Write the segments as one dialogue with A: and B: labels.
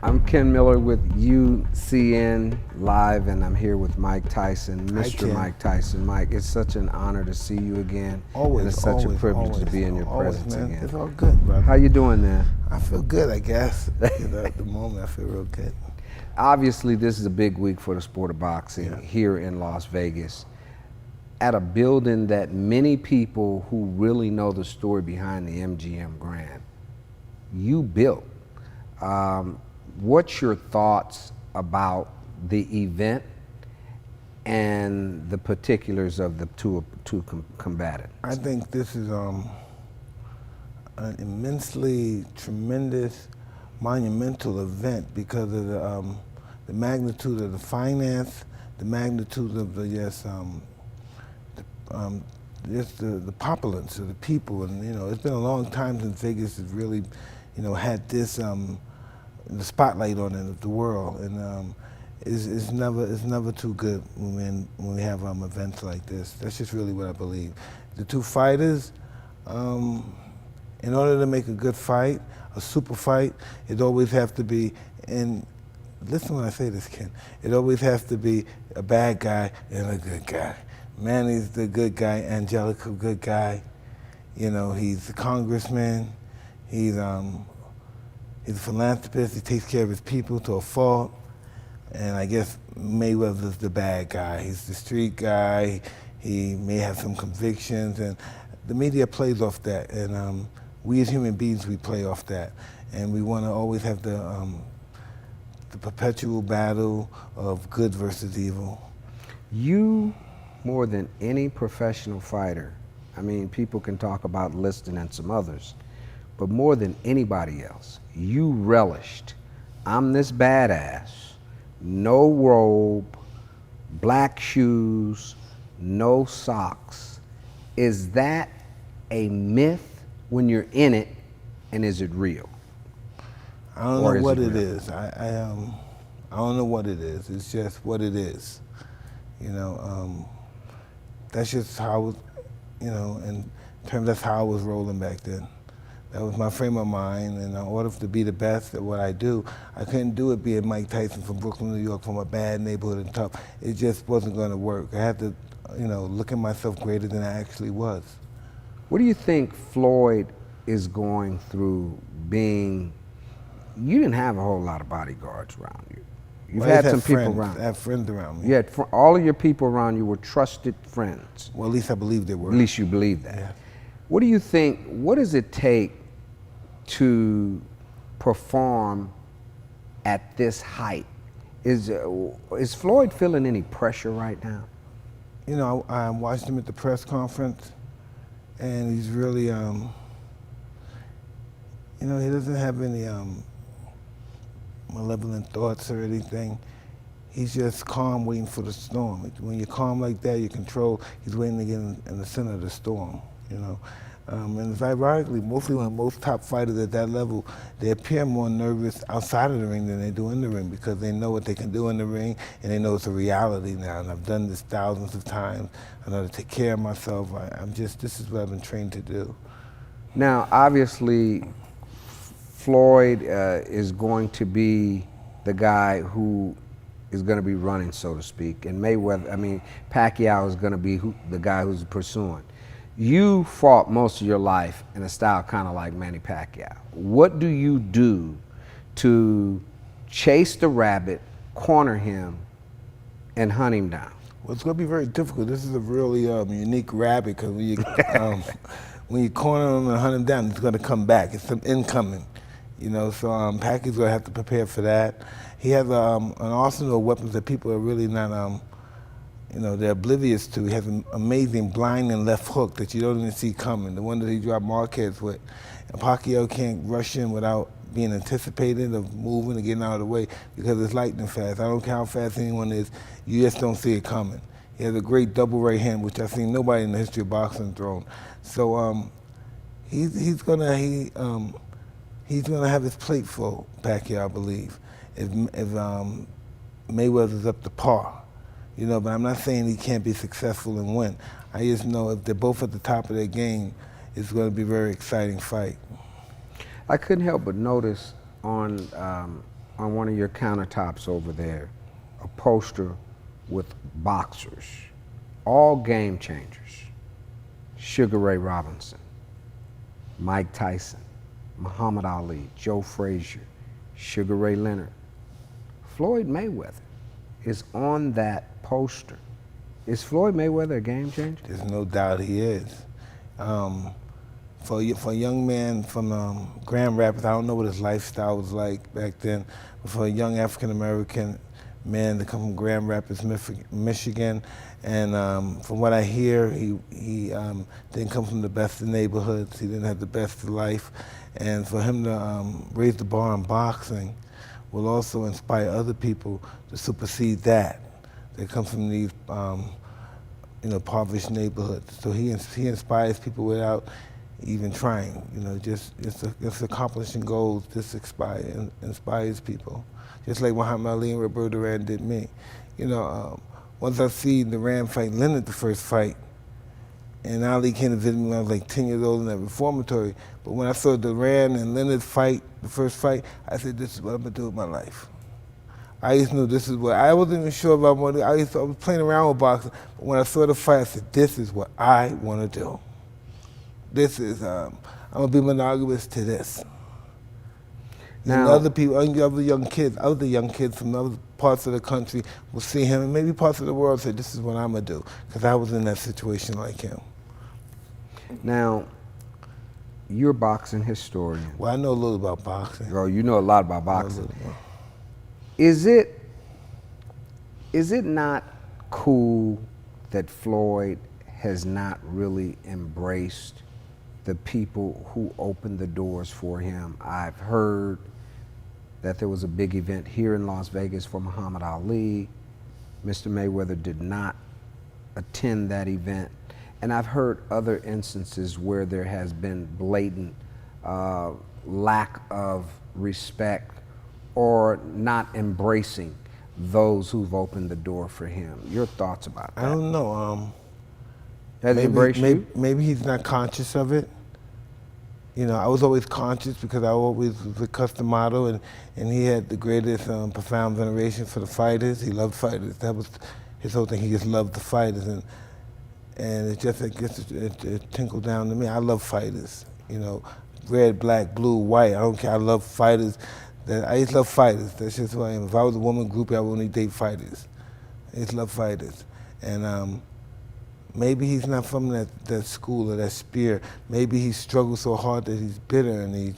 A: I'm Ken Miller with UCN Live, and I'm here with Mike Tyson, Mr. Mike Tyson. Mike, it's such an honor to see you again.
B: Always,
A: and it's such
B: always,
A: a privilege
B: always,
A: to be in your
B: always,
A: presence
B: man.
A: again.
B: It's all good, brother.
A: How you doing, man?
B: I feel good, I guess. At the moment, I feel real good.
A: Obviously, this is a big week for the sport of boxing here in Las Vegas, at a building that many people who really know the story behind the MGM Grand, you built. What's your thoughts about the event and the particulars of the two combatants?
B: I think this is an immensely tremendous, monumental event because of the magnitude of the finance, the magnitude of the the populace of the people, and it's been a long time since Vegas has really, had this the spotlight on it of the world, and it's never too good when we have events like this. That's just really what I believe. The two fighters, in order to make a good fight, a super fight, it always have to be, and listen when I say this, Ken, it always has to be a bad guy and a good guy. Manny's the good guy, Angelico good guy. He's a congressman. He's a philanthropist. He takes care of his people to a fault. And I guess Mayweather's the bad guy. He's the street guy. He may have some convictions, and the media plays off that. And we as human beings, we play off that. And we want to always have the perpetual battle of good versus evil.
A: You, more than any professional fighter, I mean, people can talk about Liston and some others, but more than anybody else, you relished, I'm this badass, no robe, black shoes, no socks. Is that a myth when you're in it, and is it real?
B: I don't know what it is. I don't know what it is. It's just what it is. That's just how, in terms, that's how I was rolling back then. That was my frame of mind, and in order to be the best at what I do, I couldn't do it being Mike Tyson from Brooklyn, New York, from a bad neighborhood and tough. It just wasn't going to work. I had to, look at myself greater than I actually was.
A: What do you think Floyd is going through being, you didn't have a whole lot of bodyguards around you. You've had some people around.
B: I have friends around me.
A: You had all of your people around you were trusted friends.
B: Well, at least I believe they were.
A: At least you believe that.
B: Yeah.
A: What do you think, what does it take to perform at this height? Is Floyd feeling any pressure right now?
B: I watched him at the press conference, and he's really, he doesn't have any malevolent thoughts or anything. He's just calm, waiting for the storm. When you're calm like that, you control. He's waiting to get in the center of the storm, And it's ironically, mostly when most top fighters at that level, they appear more nervous outside of the ring than they do in the ring because they know what they can do in the ring, and they know it's a reality now. And I've done this thousands of times. I know to take care of myself. This is what I've been trained to do.
A: Now, obviously, Floyd is going to be the guy who is going to be running, so to speak, and Pacquiao is going to be the guy who's pursuing. You fought most of your life in a style kind of like Manny Pacquiao. What do you do to chase the rabbit, corner him, and hunt him down?
B: Well, it's going to be very difficult. This is a really unique rabbit because when you corner him and hunt him down, he's going to come back. It's some incoming. So Pacquiao's going to have to prepare for that. He has an arsenal of weapons that people are really not, they're oblivious to. He has an amazing blind and left hook that you don't even see coming, the one that he dropped Marquez with. And Pacquiao can't rush in without being anticipated of moving and getting out of the way because it's lightning fast. I don't care how fast anyone is, you just don't see it coming. He has a great double right hand, which I've seen nobody in the history of boxing thrown. So he's gonna have his plate full, Pacquiao, I believe, if Mayweather's up to par. But I'm not saying he can't be successful and win. I just know if they're both at the top of their game, it's going to be a very exciting fight.
A: I couldn't help but notice on on one of your countertops over there a poster with boxers, all game changers. Sugar Ray Robinson, Mike Tyson, Muhammad Ali, Joe Frazier, Sugar Ray Leonard. Floyd Mayweather is on that poster. Is Floyd Mayweather a game changer?
B: There's no doubt he is. For a young man from Grand Rapids, I don't know what his lifestyle was like back then, but for a young African-American man to come from Grand Rapids, Michigan, and from what I hear, he didn't come from the best of neighborhoods, he didn't have the best of life, and for him to raise the bar in boxing will also inspire other people to supersede that. They come from these impoverished neighborhoods. So he inspires people without even trying. Just accomplishing goals just inspires people. Just like Muhammad Ali and Roberto Duran did me. Once I see Duran fight Leonard the first fight, and Ali came to visit me when I was like 10 years old in that reformatory. But when I saw Duran and Leonard fight, the first fight, I said, this is what I'm gonna do with my life. I used to know this is what, I wasn't even sure about what, I was playing around with boxing, but when I saw the fight, I said, this is what I want to do. This is, I'm going to be monogamous to this.
A: Now,
B: and other young kids from other parts of the country will see him, and maybe parts of the world say, this is what I'm going to do, because I was in that situation like him.
A: Now, you're a boxing historian.
B: Well, I know a little about boxing.
A: Oh, you know a lot about boxing. Is it not cool that Floyd has not really embraced the people who opened the doors for him? I've heard that there was a big event here in Las Vegas for Muhammad Ali. Mr. Mayweather did not attend that event. And I've heard other instances where there has been blatant lack of respect or not embracing those who've opened the door for him. Your thoughts about that?
B: I don't know.
A: Has he embraced you?
B: Maybe he's not conscious of it. I was always conscious because I always was a custom model, and he had the greatest profound veneration for the fighters. He loved fighters. That was his whole thing. He just loved the fighters, and it tinkled down to me. I love fighters. Red, black, blue, white. I don't care. I love fighters. I just love fighters. That's just who I am. If I was a woman groupie, I would only date fighters. I just love fighters. And maybe he's not from that school or that spear. Maybe he struggled so hard that he's bitter and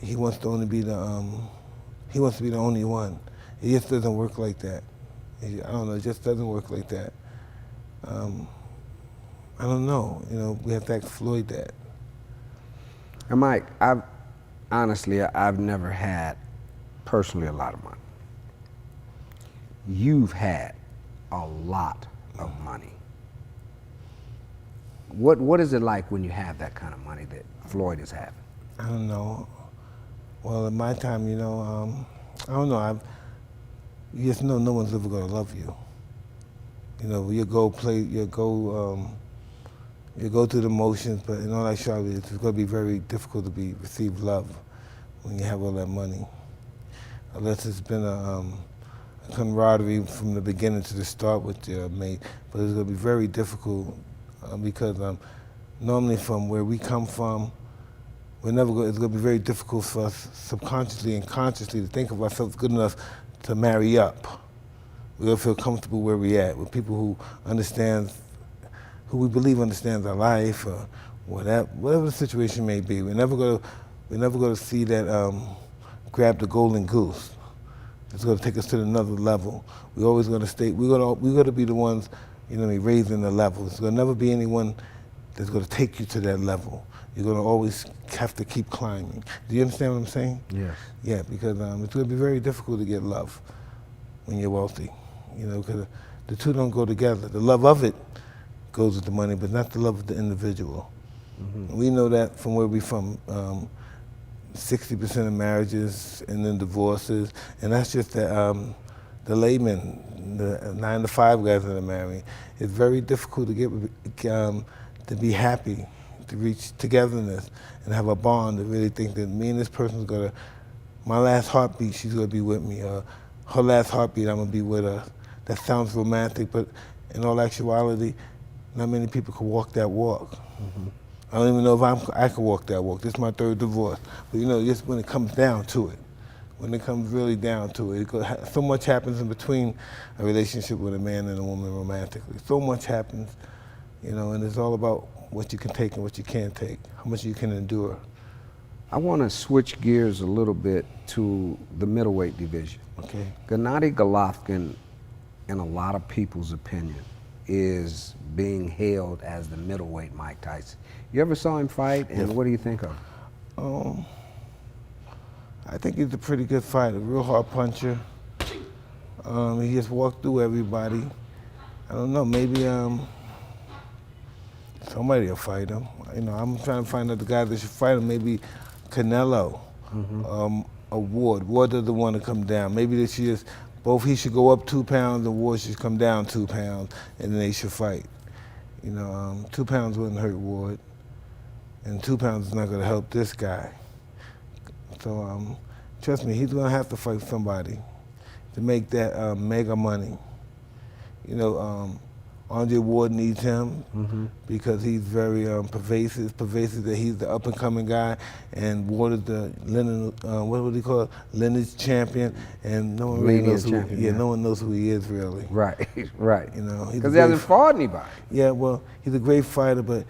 B: he wants to only be the only one. It just doesn't work like that. I don't know. It just doesn't work like that. I don't know. We have to ask Floyd that.
A: And Mike, I've never had, personally, a lot of money. You've had a lot of money. What is it like when you have that kind of money that Floyd is having?
B: I don't know. Well, in my time, I don't know. You just know no one's ever going to love you. You go through the motions, but in all actuality, it's going to be very difficult to receive love when you have all that money. Unless it's been a camaraderie from the beginning to the start with your mate, but it's going to be very difficult because normally from where we come from, it's going to be very difficult for us subconsciously and consciously to think of ourselves good enough to marry up. We're going to feel comfortable where we're at, with people who we believe understands our life, or whatever the situation may be. We're never going to see that grab the golden goose. It's going to take us to another level. We're always going to stay. We're going to be the ones, raising the level. There's going to never be anyone that's going to take you to that level. You're going to always have to keep climbing. Do you understand what I'm saying?
A: Yes.
B: Yeah, because it's going to be very difficult to get love when you're wealthy. Because the two don't go together. The love of it goes with the money, but not the love of the individual. Mm-hmm. We know that from where we're from. 60% of marriages and then divorces, and that's just the laymen, the 9-to-5 guys that are married. It's very difficult to be happy, to reach togetherness and have a bond, to really think that me and this person's gonna my last heartbeat, she's gonna be with me. Her last heartbeat, I'm gonna be with her. That sounds romantic, but in all actuality, not many people can walk that walk. I don't even know if I can walk that walk. This is my third divorce. But you know, just when it comes down to it, when it comes really down to it, so much happens in between a relationship with a man and a woman romantically. So much happens, you know, and it's all about what you can take and what you can't take, how much you can endure.
A: I want to switch gears a little bit to the middleweight division.
B: Okay.
A: Gennady Golovkin, in a lot of people's opinion, is being hailed as the middleweight Mike Tyson. You ever saw him fight, and
B: Yes.
A: what do you think of him?
B: I think he's a pretty good fighter, real hard puncher. He just walked through everybody. I don't know, maybe somebody will fight him. You know, I'm trying to find out the guys that should fight him. Maybe Canelo, or Ward. Ward doesn't want to come down. Maybe they should just, he should go up 2 pounds and Ward should come down 2 pounds, and then they should fight. You know, 2 pounds wouldn't hurt Ward, and 2 pounds is not going to help this guy. So trust me, he's going to have to fight somebody to make that mega money. You know, Andre Ward needs him because he's very pervasive that he's the up-and-coming guy, and Ward is the what would he call it? Lineage champion, and no one really knows no one knows who he is really.
A: Right, right.
B: You know,
A: because he hasn't fought anybody.
B: Yeah, well, he's a great fighter, but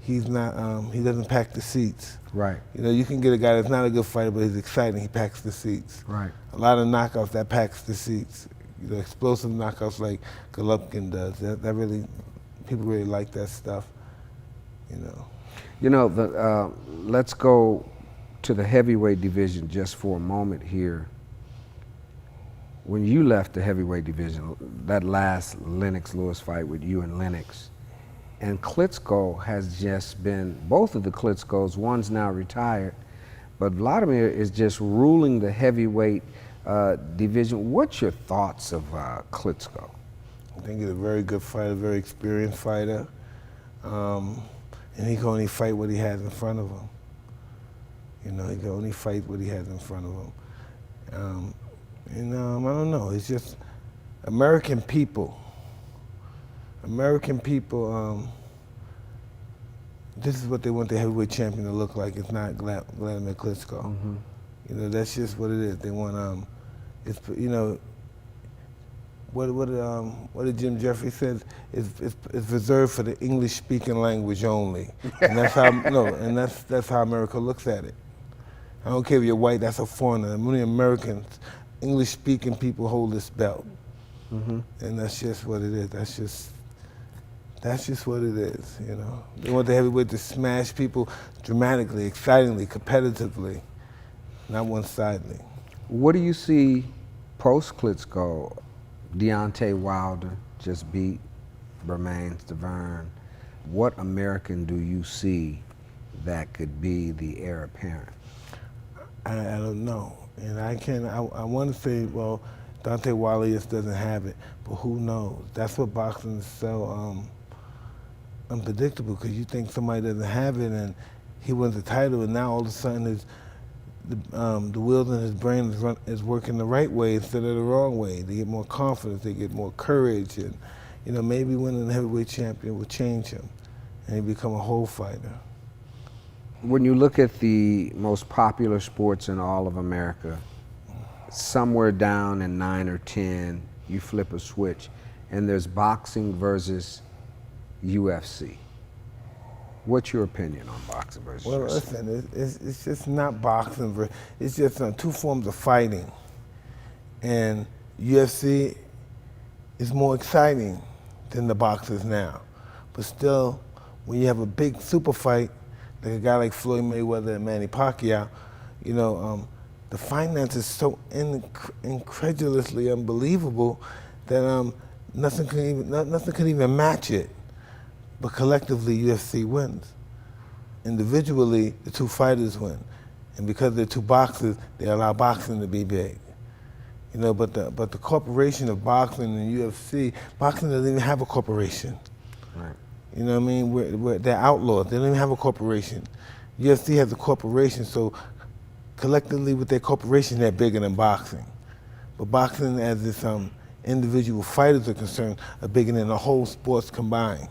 B: he's not. He doesn't pack the seats.
A: Right.
B: You know, you can get a guy that's not a good fighter, but he's exciting. He packs the seats.
A: Right.
B: A lot of knockouts that packs the seats. You know, explosive knockouts like Golovkin does. That really, people really like that stuff. You know.
A: You know, let's go to the heavyweight division just for a moment here. When you left the heavyweight division, that last Lennox-Lewis fight with you and Lennox, and Klitschko has just been, both of the Klitschkos, one's now retired, but Vladimir is just ruling the heavyweight division. What's your thoughts of Klitschko?
B: I think he's a very good fighter, very experienced fighter, and he can only fight what he has in front of him. You know, he can only fight what he has in front of him. And I don't know, it's just American people, this is what they want the heavyweight champion to look like. It's not Vladimir Klitschko. You know, that's just what it is. They want, it's, you know, what did Jim Jeffries said? It's reserved for the English-speaking language only, and that's how that's how America looks at it. I don't care if you're white, that's a foreigner. Many Americans, English-speaking people hold this belt, and that's just what it is. That's just what it is. You know, they want the heavyweight to smash people dramatically, excitingly, competitively, not one-sidedly.
A: What do you see post-Klitschko? Deontay Wilder just beat Bermane Stiverne. What American do you see that could be the heir apparent?
B: I don't know, and I want to say, well, Deontay Wilder just doesn't have it, but who knows? That's what boxing is so unpredictable, because you think somebody doesn't have it and he wins the title, and now all of a sudden the wheels in his brain is working the right way instead of the wrong way. They get more confidence, they get more courage, and you know, maybe winning the heavyweight champion will change him and he become a whole fighter.
A: When you look at the most popular sports in all of America, somewhere down in 9 or 10, you flip a switch, and there's boxing versus UFC. What's your opinion on boxing versus UFC?
B: Well, listen, it's just not boxing. It's just two forms of fighting. And UFC is more exciting than the boxers now. But still, when you have a big super fight, like a guy like Floyd Mayweather and Manny Pacquiao, you know, the finance is so incredulously unbelievable that nothing can even match it. But collectively, UFC wins. Individually, the two fighters win. And because they're two boxers, they allow boxing to be big. You know, but the corporation of boxing and UFC, boxing doesn't even have a corporation.
A: Right.
B: You know what I mean? They're outlawed. They don't even have a corporation. UFC has a corporation, so collectively with their corporation, they're bigger than boxing. But boxing, as its individual fighters are concerned, are bigger than the whole sports combined.